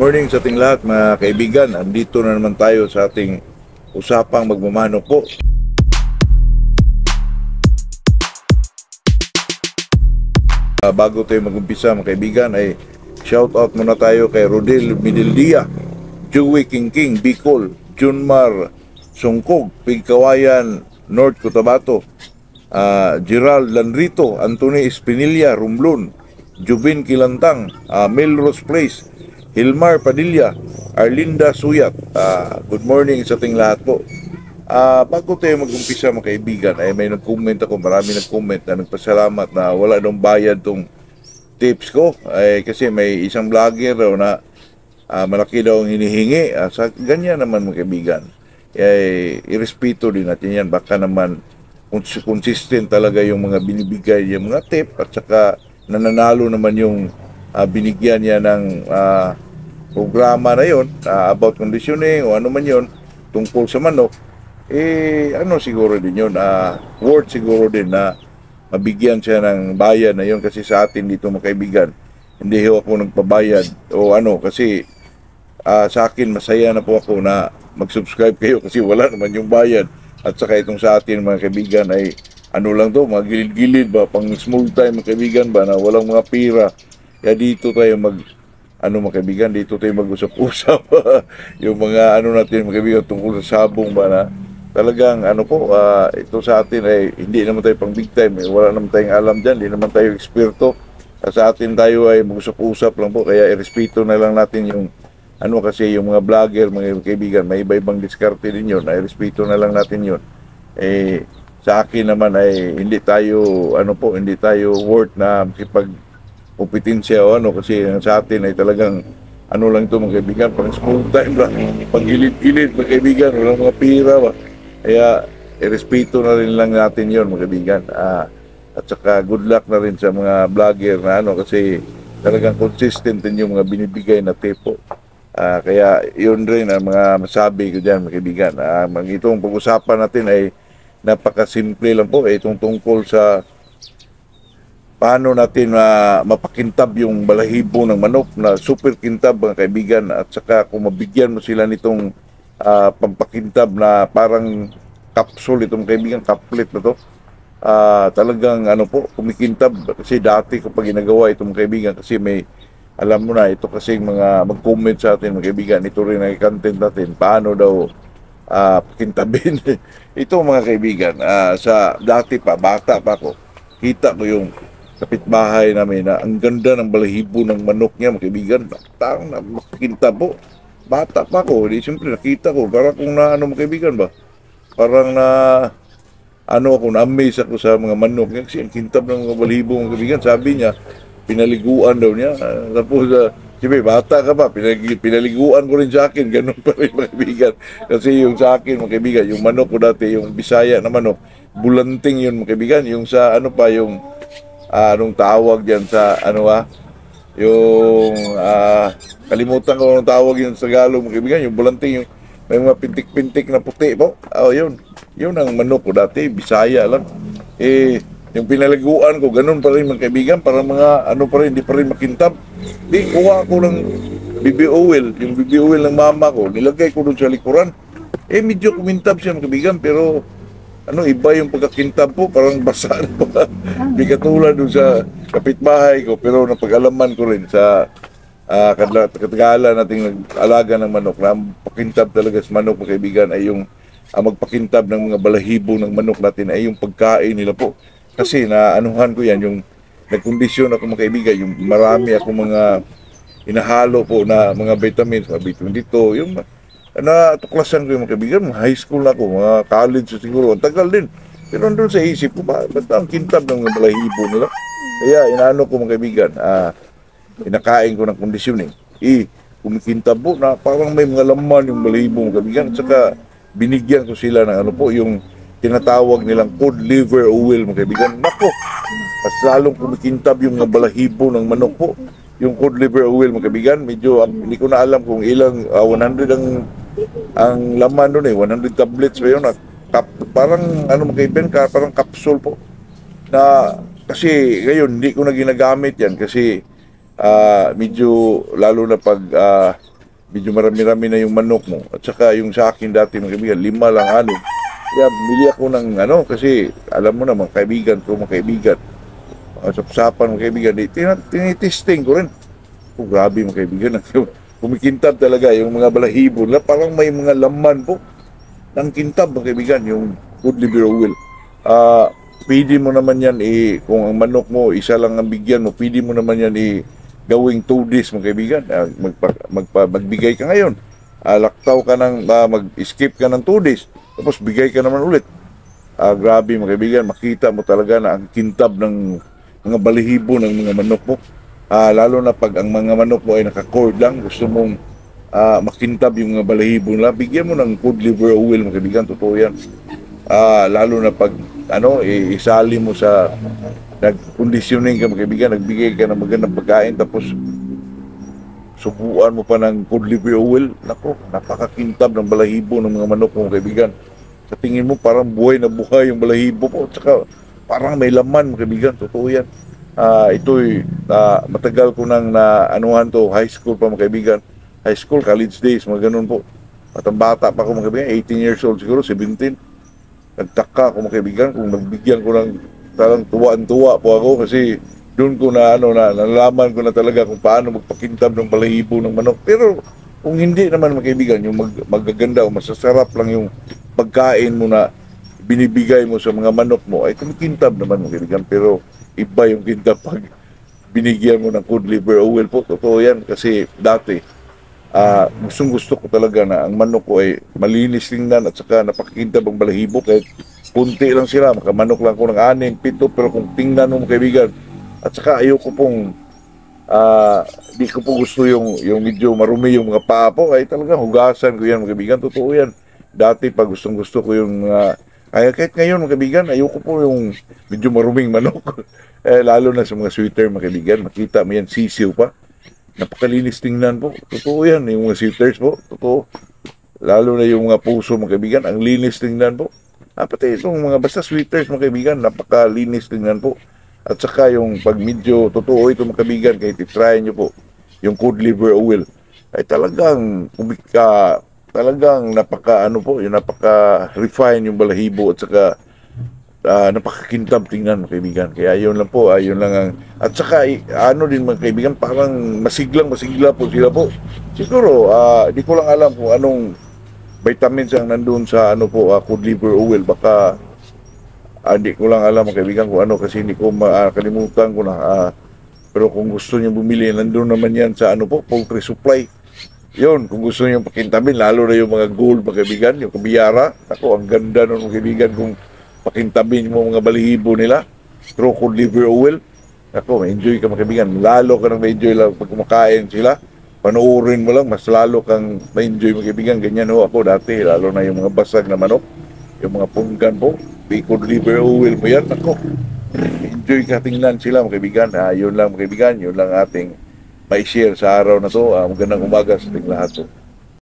Morning sa ating lahat mga kaibigan. Andito na naman tayo sa ating usapang magmamano po. Bago tayo mag-umpisa mga kaibigan ay shout out muna tayo kay Rodel Midildia, Joey King, Bicol, Junmar Sungkog, Pigkawayan, North Cotabato, Gerald Lanrito, Anthony Espinilla, Rumblon, Jubin Kilantang, Melrose Place, Hilmar Padilla, Arlinda Suyat. Good morning sa ating lahat po. Bago tayo mag-umpisa mga kaibigan, ay may nag-comment ako, marami nag-comment na nagpasalamat na wala daw bayad tong tips ko. Kasi may isang vlogger daw na malaki daw ang hinihingi. Sa ganyan naman mga kaibigan, irespeto din natin yan. Baka naman consistent talaga yung mga binibigay yung mga tip at saka nananalo naman yung binigyan niya ng programa na yon about conditioning o ano man yon tungkol sa manok, siguro din yun, worth siguro din na mabigyan siya ng bayad na yon. Kasi sa atin dito mga kaibigan, hindi ako nagpabayad o kasi sa akin masaya na po ako na mag-subscribe kayo kasi wala naman yung bayad. At saka itong sa atin mga kaibigan ay lang to, mga gilid-gilid ba, pang small time mga kaibigan ba, na walang mga pira. Kaya dito tayo mga kaibigan, dito tayo mag-usap-usap yung mga natin mga kaibigan tungkol sa sabong ba, na talagang ito sa atin ay hindi naman tayo pang big time, wala naman tayong alam dyan, hindi naman tayo eksperto. Sa atin tayo ay mag-usap-usap lang po, kaya irespeto na lang natin yung kasi yung mga vlogger mga kaibigan, may iba-ibang diskarte din yun, ay respeto na lang natin yun. Sa akin naman ay hindi tayo hindi tayo worth na makipag kompetensya o kasi sa atin ay talagang lang ito mga kaibigan, pang small time lang, pang gilid-gilid mga kaibigan, walang mga pira ba. Kaya irespeto na rin lang natin yon mga kaibigan. At saka good luck na rin sa mga vlogger na kasi talagang consistent din yung mga binibigay na tipo. Kaya yun rin ang mga masabi ko dyan mga kaibigan. Itong pag-usapan natin ay napakasimple lang po, itong tungkol sa paano natin mapakintab yung balahibo ng manok na super kintab mga kaibigan. At saka kung mabigyan mo sila nitong pampakintab na parang capsule, itong kaibigan, kaplit na to, talagang kumikintab. Kasi dati kapag ginagawa itong kaibigan, kasi may alam mo na ito kasi mga mag-comment sa atin mga kaibigan, ito rin ang content natin, paano daw pakintabin ito mga kaibigan. Sa dati pa, bata pa ako, kita ko yung kapitbahay namin na ang ganda ng balahibo ng manok niya mga kaibigan, batang na makintab po. Bata pa ako, di siyempre nakita ko, parang kung mga kaibigan ba, parang na ako, na-amaze ako sa mga manok niya kasi ang kintab ng mga balahibo mga kaibigan. Sabi niya pinaliguan daw niya, tapos siyempre bata ka pa, pinaliguan ko rin sa akin, ganun pa rin mga kaibigan. Kasi yung sa akin mga kaibigan, yung manok ko dati, yung Bisaya na manok, bulanting yun mga kaibigan. Yung sa yung anong tawag dyan sa yung kalimutan ko anong tawag yun sa Tagalog mga kaibigan, yung bulanting, yung may mga pintik-pintik na puti po. Yun ang manok ko dati, Bisaya lang. Yung pinaliguan ko, ganun pa rin mga kaibigan, parang mga pa rin, hindi pa rin makintab. Di, kuha ko ng BB oil, yung BB oil ng mama ko, nilagay ko dun sa likuran. Medyo kumintab siya mga kaibigan, pero iba yung pagkakintab po, parang basa na pa. Di katulad dun sa kapitbahay ko, pero napag-alaman ko rin sa katagalan nating nag-alaga ng manok, na pakintab talaga sa manok mga kaibigan ay yung magpakintab ng mga balahibo ng manok natin ay yung pagkain nila po. Kasi naanuhan ko yan, yung nagkondisyon ako mga kaibigan, yung marami ako mga inahalo po na mga vitamins, B22, yung natuklasan ko yung mga kaibigan, high school na ako, mga college siguro, ang tagal din. Pero nandun sa isip ko, ba't ang kintab ng mga balahibo nila? Kaya inaano ko mga kaibigan, inakain ko ng conditioning. Kumikintab po na parang may mga laman yung balahibo mga kaibigan. At saka binigyan ko sila ng yung tinatawag nilang cod liver oil mga kaibigan. Nako, mas lalong kumikintab yung mga balahibo ng manok po. Yung cod liver oil mga kaibigan, medyo hindi ko na alam kung ilang 100 ang laman doon 100 tablets ba yun, parang mga kaibigan, parang capsule po. Na kasi ngayon hindi ko na ginagamit yan kasi medyo lalo na pag medyo marami-rami na yung manok mo. At saka yung sa akin dati mga kaibigan, 5 lang ano. Kaya bili ako ng ano, kasi alam mo na mga kaibigan ko, mga kaibigan, sapsapan mga kaibigan, tinitesting ko rin. Oh, grabe mga kaibigan, kumikintab talaga yung mga balahibo na parang may mga laman po ng kintab mga kaibigan, yung cod liver oil. Pwede mo naman yan kung ang manok mo isa lang ang bigyan mo, pwede mo naman yan gawing 2 days mga kaibigan. Magbigay ka ngayon, laktaw ka ng mag-skip ka ng 2 days, tapos bigay ka naman ulit. Grabe mga kaibigan, makita mo talaga na ang kintab ng mga balahibo ng mga manok mo. Lalo na pag ang mga manok mo ay naka-cord lang, gusto mong makintab yung mga balahibo nila, bigyan mo ng cod liver oil mga kaibigan, totoo yan. Lalo na pag isali mo sa nag-conditioning ka mga kaibigan, nagbigay ka ng magandang pagkain, tapos subuan mo pa ng cod liver oil, nako, napakakintab ng balahibo ng mga manok mo mga kaibigan. Sa tingin mo parang buhay na buhay yung balahibo po, at saka parang may laman mga kaibigan, totoo yan. Ito'y matagal ko nang anuhan to, high school pa mga kaibigan, high school, college days, mga ganun po. At ang bata pa ako mga kaibigan, 18 years old siguro, 17. Nagtaka ako mga kaibigan kung nagbigyan ko ng talang tuwa-tuwa po ako, kasi doon ko nalaman ko na talaga kung paano magpakintab ng balahibo ng manok. Pero kung hindi naman mga kaibigan, yung magaganda o masasarap lang yung pagkain mo na binibigay mo sa mga manok mo, ay kumikintab naman mga kaibigan. Pero iba yung kintab pag binigyan mo ng cod liver oil po. Totoo yan, kasi dati gusto ko talaga na ang manok ko ay malinis tingnan at saka napakikintab ang balahibo. Kahit punti lang sila, makamanok lang ko ng 6, 7, pero kung tingnan mo kaibigan, at saka ayoko pong di ko po gusto yung medyo marumi yung mga paa po, ay talagang hugasan ko yan mga kaibigan. Totoo yan, dati pag gusto ko yung kahit ngayon mga kaibigan, ayoko po yung medyo maruming manok. Lalo na sa mga sweater mga kaibigan, makita mo yan, sisiw pa. Napakalinis tingnan po. Totoo yan, yung mga sweaters po. Totoo. Lalo na yung mga puso mga kaibigan, ang linis tingnan po. Pati itong mga basta sweaters mga kaibigan, napakalinis tingnan po. At saka yung pag medyo totoo ito mga kaibigan, kahit i-try nyo po yung cod liver oil, ay talagang talagang yung napaka-refine yung balahibo, at saka napakakintab tingnan mga kaibigan. Kaya yun lang po, yun lang ang, at saka din mga kaibigan, parang masigla po sila po. Siguro di ko lang alam kung anong vitamins ang nandun sa cod liver oil. Baka di ko lang alam mga kaibigan kung ano, kasi hindi ko makalimutan ko na. Pero kung gusto niyo bumili, nandun naman yan sa poultry supply. Yun, kung gusto niyo pakintabin, lalo na yung mga gold mga kaibigan, yung kabiyara. Ako, ang ganda nun mga kaibigan, kung pakintabin mo mga balahibo nila, through cod liver oil. Ako, ma-enjoy ka mga kaibigan. Lalo ka nang ma-enjoy lang pag kumakain sila. Panoorin mo lang, mas lalo kang ma-enjoy mga kaibigan. Ganyan ako dati, lalo na yung mga basag na manok, yung mga punggan po, cod liver oil mo yan. Ako, enjoy ka tingnan sila mga kaibigan. Yun lang mga kaibigan, yun lang ating may share sa araw na to. Magandang umaga sa ating lahat po.